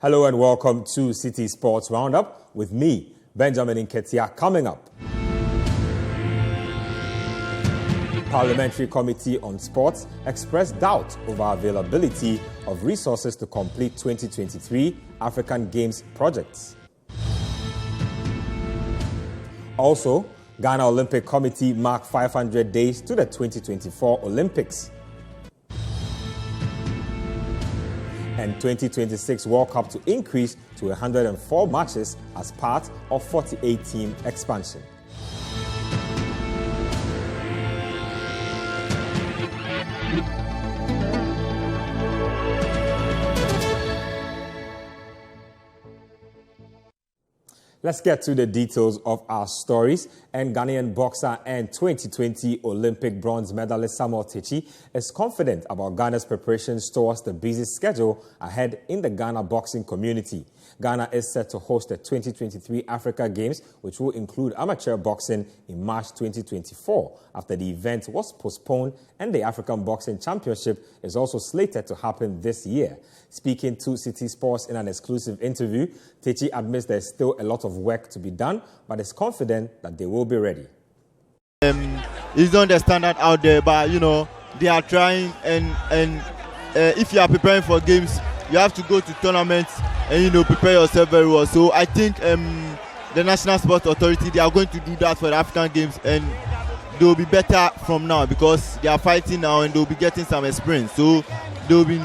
Hello and welcome to Citi Sports Roundup with me, Benjamin Nketia. Coming up, Parliamentary Committee on Sports expressed doubt over availability of resources to complete 2023 African Games projects. Also, Ghana Olympic Committee marked 500 days to the 2024 Olympics. And 2026 World Cup to increase to 104 matches as part of 48-team expansion. Let's get to the details of our stories. And Ghanaian boxer and 2020 Olympic bronze medalist Samuel Tetteh is confident about Ghana's preparations towards the busy schedule ahead in the Ghana boxing community. Ghana is set to host the 2023 Africa Games, which will include amateur boxing in March 2024, after the event was postponed, and the African Boxing Championship is also slated to happen this year. Speaking to Citi Sports in an exclusive interview, Tetteh admits there's still a lot of work to be done, but is confident that they will be ready. It's not the standard out there, but they are trying, and if you are preparing for games, you have to go to tournaments and prepare yourself very well. So I think the National Sports Authority, they are going to do that for the African Games, and they will be better from now because they are fighting now and they will be getting some experience. So they will be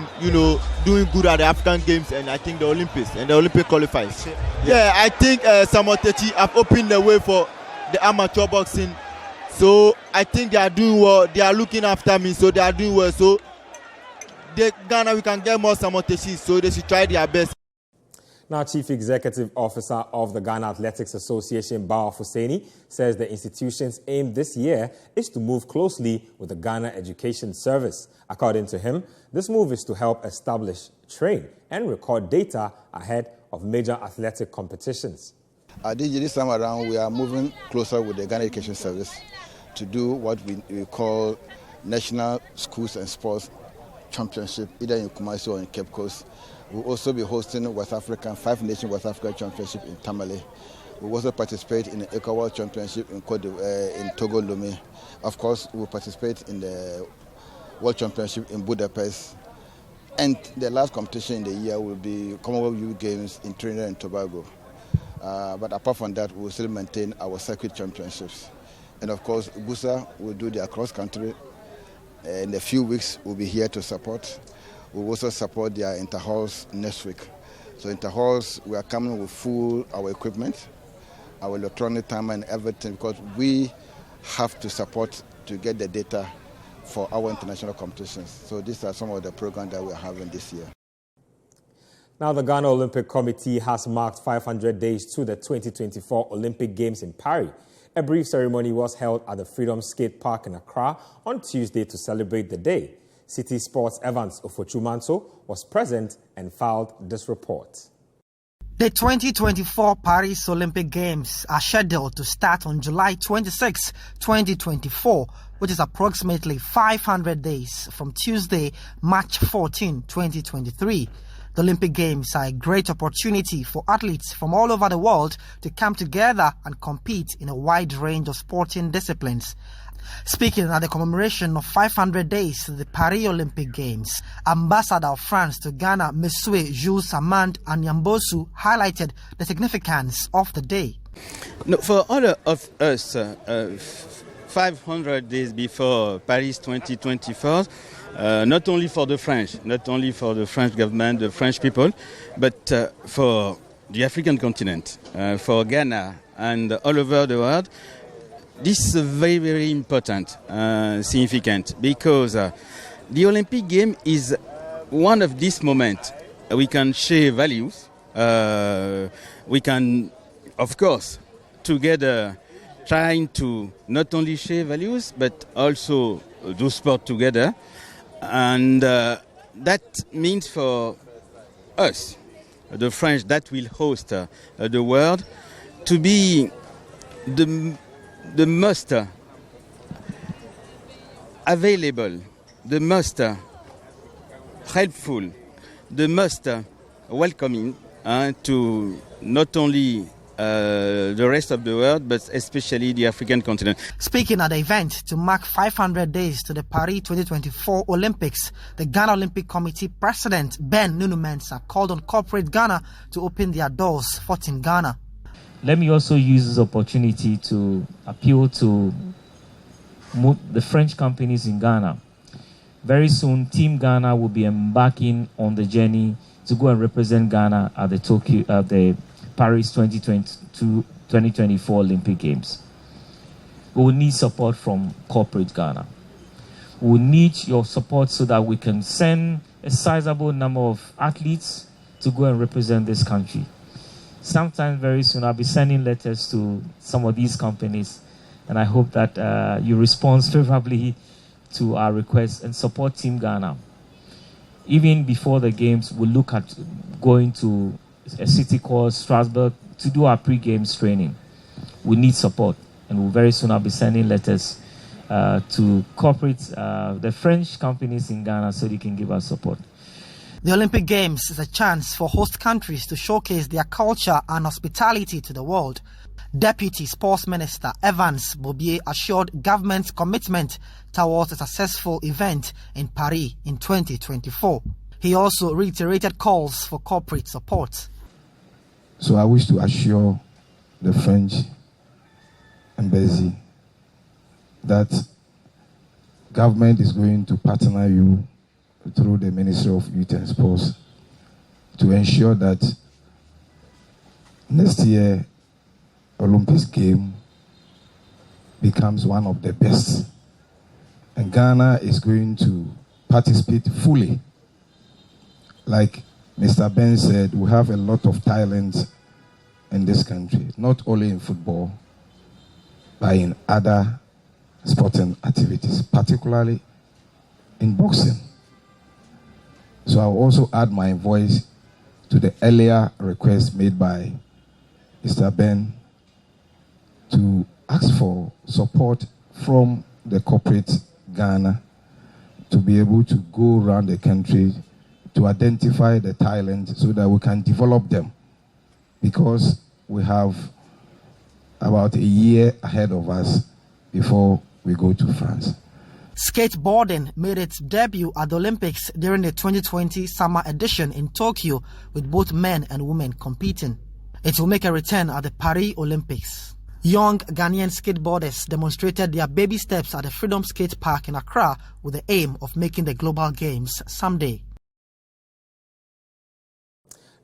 doing good at the African Games and I think the Olympics and the Olympic qualifiers. Yeah, I think Samuel Tetteh have opened the way for the amateur boxing. So I think they are doing well. They are looking after me, so they are doing well. So Ghana, we can get more Samuel Tetteh, so they should try their best. Now, Chief Executive Officer of the Ghana Athletics Association, Bawa Fuseni, says the institution's aim this year is to move closely with the Ghana Education Service. According to him, this move is to help establish, train, and record data ahead of major athletic competitions. This time around, we are moving closer with the Ghana Education Service to do what we call National Schools and Sports Championship, either in Kumasi or in Cape Coast. We'll also be hosting West African, 5-nation West Africa Championship in Tamale. We'll also participate in the Eco World Championship in Togo Lomé. Of course, we'll participate in the World Championship in Budapest. And the last competition in the year will be Commonwealth Youth Games in Trinidad and Tobago. But apart from that, we'll still maintain our circuit championships. And of course, Busa will do their cross-country. In a few weeks, we'll be here to support. We'll also support their interhalls next week. So interhalls, we are coming with full our equipment, our electronic timer and everything, because we have to support to get the data for our international competitions. So these are some of the programs that we are having this year. Now, the Ghana Olympic Committee has marked 500 days to the 2024 Olympic Games in Paris. A brief ceremony was held at the Freedom Skate Park in Accra on Tuesday to celebrate the day. Citi Sports' Evans Ofochumanso was present and filed this report. The 2024 Paris Olympic Games are scheduled to start on July 26, 2024, which is approximately 500 days from Tuesday, March 14, 2023. The Olympic Games are a great opportunity for athletes from all over the world to come together and compete in a wide range of sporting disciplines. Speaking at the commemoration of 500 days to the Paris Olympic Games, Ambassador of France to Ghana, Monsieur Jules Amand Anyambosu, highlighted the significance of the day. No, for all of us, 500 days before Paris 2024, not only for the French government, the French people, but for the African continent, for Ghana and all over the world, this is very, very important, significant, because the Olympic game is one of these moments. We can share values. We can, of course, together trying to not only share values, but also do sport together. And that means for us, the French that will host the world, to be the most available, the most helpful, the most welcoming to not only the rest of the world, but especially the African continent. Speaking at the event to mark 500 days to the Paris 2024 Olympics, the Ghana Olympic Committee President Ben Nunu-Mensah called on corporate Ghana to open their doors for Team Ghana. Let me also use this opportunity to appeal to the French companies in Ghana. Very soon, Team Ghana will be embarking on the journey to go and represent Ghana at the Paris 2024 Olympic Games. We will need support from corporate Ghana. We will need your support so that we can send a sizable number of athletes to go and represent this country. Sometime very soon, I'll be sending letters to some of these companies, and I hope that you respond favorably to our request and support Team Ghana. Even before the games, we'll look at going to a city called Strasbourg to do our pre-games training. We need support, and we'll very soon I'll be sending letters to corporate, the French companies in Ghana, so they can give us support. The Olympic Games is a chance for host countries to showcase their culture and hospitality to the world. Deputy Sports Minister Evans Bobier assured government's commitment towards a successful event in Paris in 2024. He also reiterated calls for corporate support. So I wish to assure the French embassy that government is going to partner you through the Ministry of Youth and Sports to ensure that next year Olympics game becomes one of the best. And Ghana is going to participate fully. Like Mr. Ben said, we have a lot of talent in this country, not only in football, but in other sporting activities, particularly in boxing. So I'll also add my voice to the earlier request made by Mr. Ben to ask for support from the corporate Ghana to be able to go around the country to identify the talent so that we can develop them, because we have about a year ahead of us before we go to France. Skateboarding made its debut at the Olympics during the 2020 summer edition in Tokyo, with both men and women competing. It will make a return at the Paris Olympics. Young Ghanaian skateboarders demonstrated their baby steps at the Freedom Skate Park in Accra with the aim of making the Global Games someday.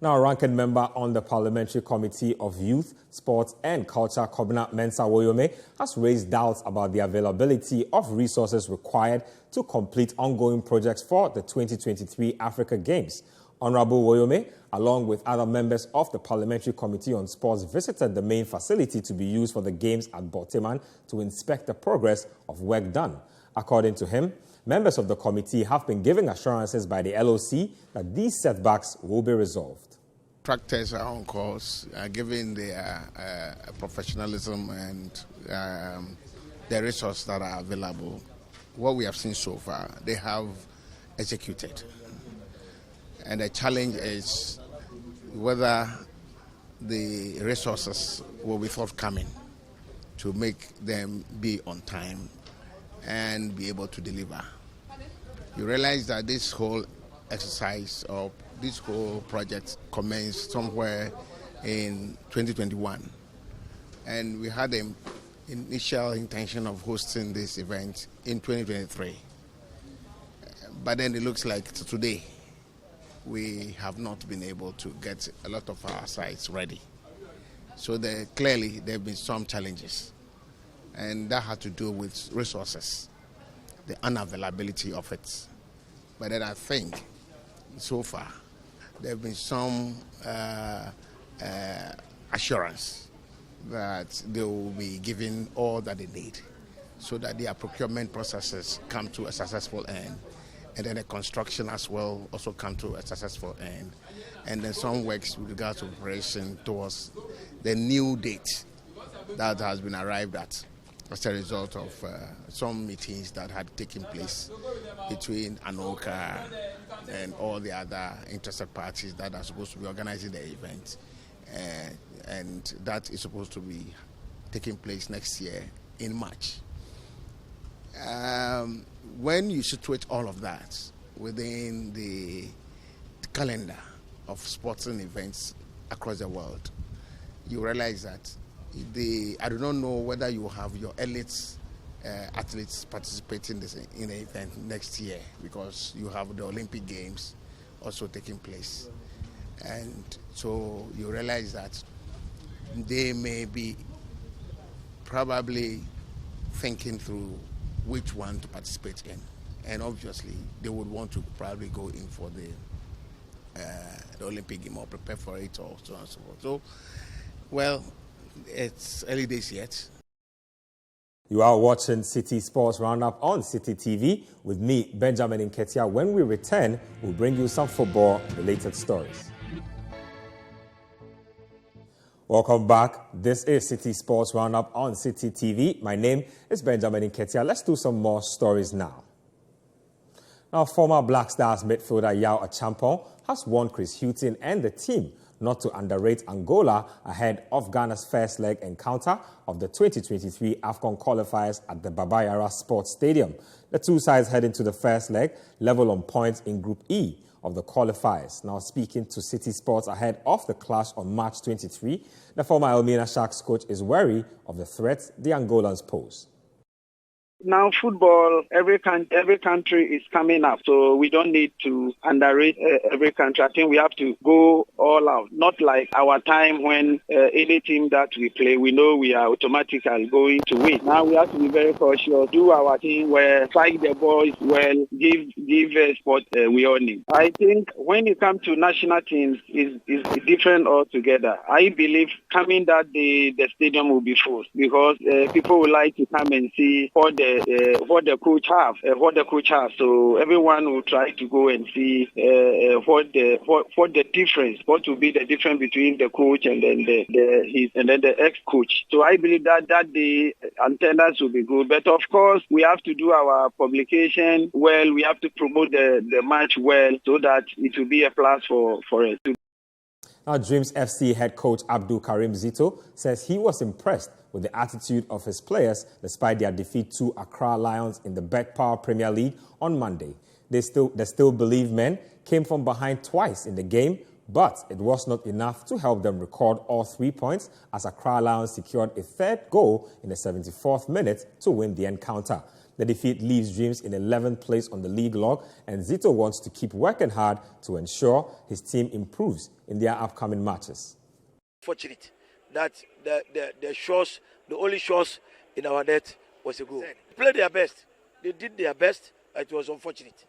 Now, ranking member on the Parliamentary Committee of Youth, Sports and Culture, Kobina Mensah Woyome, has raised doubts about the availability of resources required to complete ongoing projects for the 2023 Africa Games. Honorable Woyome, along with other members of the Parliamentary Committee on Sports, visited the main facility to be used for the Games at Borteman to inspect the progress of work done. According to him, members of the committee have been giving assurances by the LOC that these setbacks will be resolved. Contractors are on course, given their professionalism and the resources that are available. What we have seen so far, they have executed. And the challenge is whether the resources will be forthcoming to make them be on time and be able to deliver. You realize that this whole exercise or this whole project commenced somewhere in 2021, and we had the initial intention of hosting this event in 2023. But then it looks like today we have not been able to get a lot of our sites ready. So clearly there have been some challenges, and that had to do with resources, the unavailability of it. But then I think so far there have been some assurance that they will be given all that they need so that their procurement processes come to a successful end, and then the construction as well also come to a successful end, and then some works with regards to preparation towards the new date that has been arrived at as a result of some meetings that had taken place between Anoka and all the other interested parties that are supposed to be organizing the event. And that is supposed to be taking place next year in March. When you situate all of that within the calendar of sporting events across the world, you realize that I do not know whether you have your elite athletes participating in the event next year, because you have the Olympic Games also taking place. And so you realize that they may be probably thinking through which one to participate in. And obviously, they would want to probably go in for the Olympic Game or prepare for it or so on and so forth. So, well, it's early days yet. You are watching Citi Sports Roundup on Citi TV with me, Benjamin Nketia. When we return, we'll bring you some football-related stories. Welcome back. This is Citi Sports Roundup on Citi TV. My name is Benjamin Nketia. Let's do some more stories now. Now, former Black Stars midfielder Yao Achampong has warned Chris Hughton and the team not to underrate Angola ahead of Ghana's first leg encounter of the 2023 AFCON qualifiers at the Baba Yara Sports Stadium. The two sides head into the first leg level on points in Group E of the qualifiers. Now, speaking to Citi Sports ahead of the clash on March 23, the former Elmina Sharks coach is wary of the threat the Angolans pose. Now, football, every country is coming up, so we don't need to underrate every country. I think we have to go all out, not like our time when any team that we play, we know we are automatically going to win. Now we have to be very cautious, do our thing well, fight the boys well, give a sport we all need. I think when it comes to national teams, is different altogether. I believe coming that day, the stadium will be full because people would like to come and see what the coach have. So everyone will try to go and see what the difference, what will be the difference between the coach and then the ex-coach. So I believe that day attendance will be good. But of course, we have to do our publication well. We have to promote the match well so that it will be a plus for it. Now, Dreams FC head coach Abdul Kareem Zito says he was impressed with the attitude of his players despite their defeat to Accra Lions in the Bet Power Premier League on Monday. They still believe men came from behind twice in the game, but it was not enough to help them record all 3 points as Accra Lions secured a third goal in the 74th minute to win the encounter. The defeat leaves Dreams in 11th place on the league log, and Zito wants to keep working hard to ensure his team improves in their upcoming matches. Fortunate that the only shots in our net was a goal. They played their best. They did their best. It was unfortunate.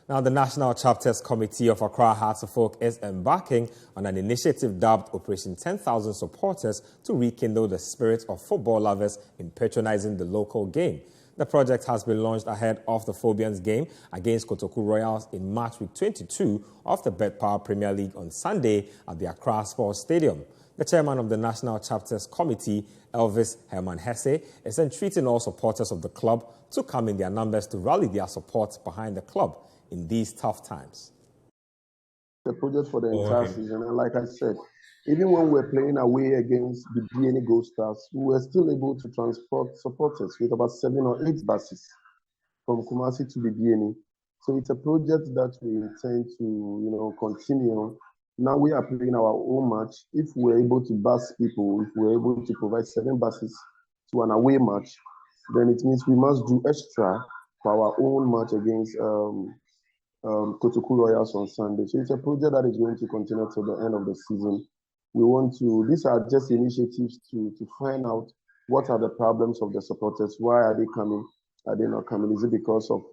Now, the National Chapters Committee of Accra Hearts of Oak is embarking on an initiative dubbed Operation 10,000 Supporters to rekindle the spirit of football lovers in patronizing the local game. The project has been launched ahead of the Phobians game against Kotoku Royals in March week 22 of the Bet Power Premier League on Sunday at the Accra Sports Stadium. The chairman of the National Chapters Committee, Elvis Herman Hesse, is entreating all supporters of the club to come in their numbers to rally their support behind the club in these tough times. The project for the entire season, and like I said, even when we're playing away against the DNA Gold Stars, we were still able to transport supporters with about 7 or 8 buses from Kumasi to the DNA. So it's a project that we intend to, continue. Now we are playing our own match. If we're able to bus people, if we're able to provide 7 buses to an away match, then it means we must do extra for our own match against Kotoku Royals on Sunday. So it's a project that is going to continue till the end of the season. These are just initiatives to find out what are the problems of the supporters. Why are they coming? Are they not coming? Is it because of,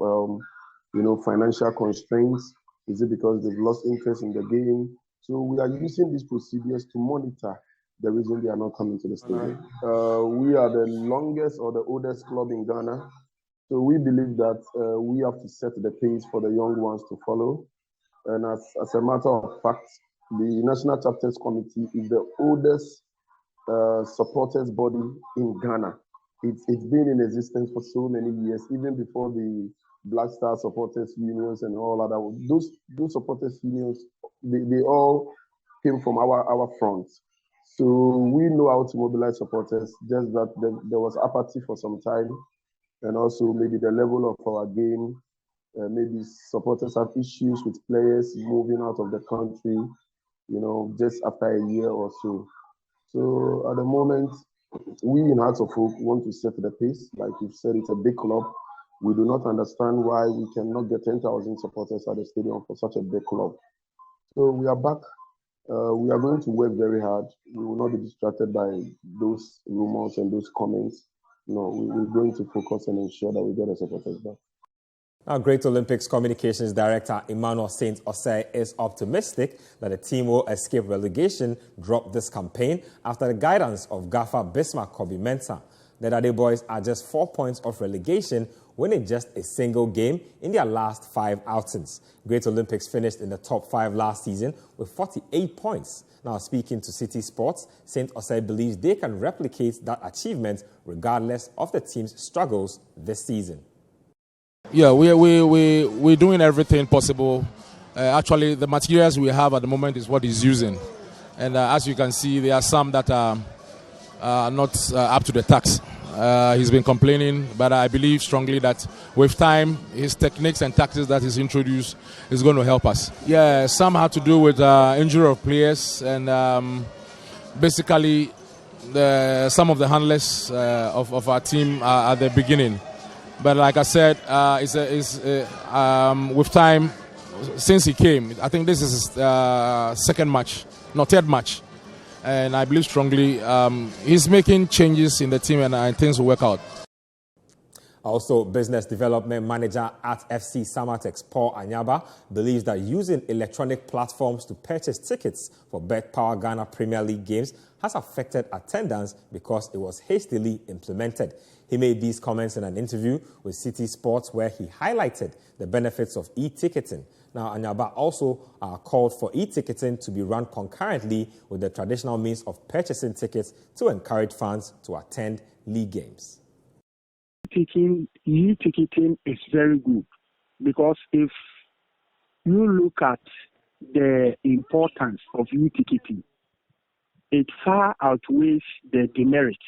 financial constraints? Is it because they've lost interest in the game? So we are using these procedures to monitor the reason they are not coming to the stadium. We are the longest or the oldest club in Ghana. So we believe that we have to set the pace for the young ones to follow. And as a matter of fact, the National Chapters Committee is the oldest supporters body in Ghana. It's been in existence for so many years, even before the Black Star supporters unions and all other. Those supporters unions, they all came from our front. So we know how to mobilize supporters, just that there was apathy for some time, and also maybe the level of our game, maybe supporters have issues with players moving out of the country, just after a year or so. So at the moment, we in Hearts of Oak want to set the pace. Like you've said, it's a big club. We do not understand why we cannot get 10,000 supporters at the stadium for such a big club. So we are back. We are going to work very hard. We will not be distracted by those rumors and those comments. No, we're going to focus and ensure that we get the supporters back. Now, Great Olympics Communications Director Emmanuel Saint Jose is optimistic that the team will escape relegation drop this campaign after the guidance of Gaffer Bismarck Kobe-Mensah. The Dade boys are just 4 points off relegation, winning just a single game in their last 5 outings. Great Olympics finished in the top 5 last season with 48 points. Now, speaking to Citi Sports, Saint Jose believes they can replicate that achievement regardless of the team's struggles this season. Yeah, we're doing everything possible. Actually, the materials we have at the moment is what he's using. And as you can see, there are some that are not up to the task. He's been complaining, but I believe strongly that with time, his techniques and tactics that he's introduced is going to help us. Yeah, some had to do with injury of players and basically some of the handlers of our team are at the beginning. But like I said, with time, since he came, I think this is his third match. And I believe strongly he's making changes in the team and things will work out. Also, Business Development Manager at FC Samatex, Paul Anaba, believes that using electronic platforms to purchase tickets for Bet Power Ghana Premier League games has affected attendance because it was hastily implemented. He made these comments in an interview with Citi Sports where he highlighted the benefits of e-ticketing. Now, Anaba also called for e-ticketing to be run concurrently with the traditional means of purchasing tickets to encourage fans to attend league games. E-ticketing is very good because if you look at the importance of e-ticketing, it far outweighs the demerits.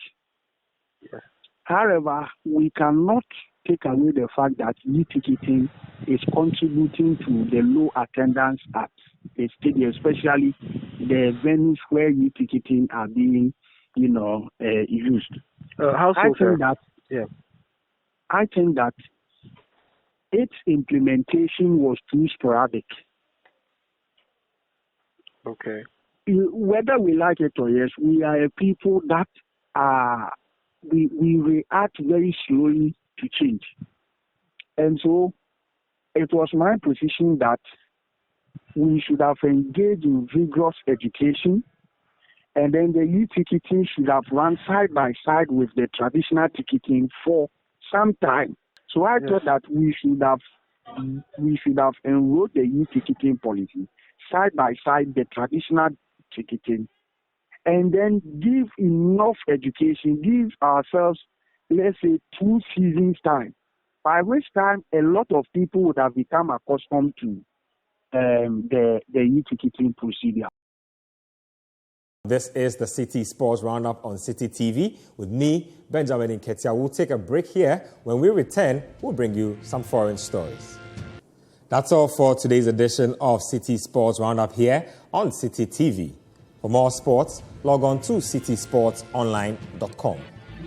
Yes. However, we cannot take away the fact that e-ticketing is contributing to the low attendance at the stadium, especially the venues where e-ticketing are being, used. I think that its implementation was too sporadic. Okay. Whether we like it or yes, we are a people that we react very slowly to change. And so it was my position that we should have engaged in vigorous education, and then the e-ticketing should have run side by side with the traditional ticketing for some time. So I thought that we should have enrolled the e-ticketing policy side by side the traditional ticketing, and then give enough education, give ourselves, let's say, 2 seasons time, by which time a lot of people would have become accustomed to the e-ticketing procedure. This is the Citi Sports Roundup on Citi TV with me, Benjamin Nketia. We'll take a break here. When we return, we'll bring you some foreign stories. That's all for today's edition of Citi Sports Roundup here on Citi TV. For more sports, log on to citisportsonline.com.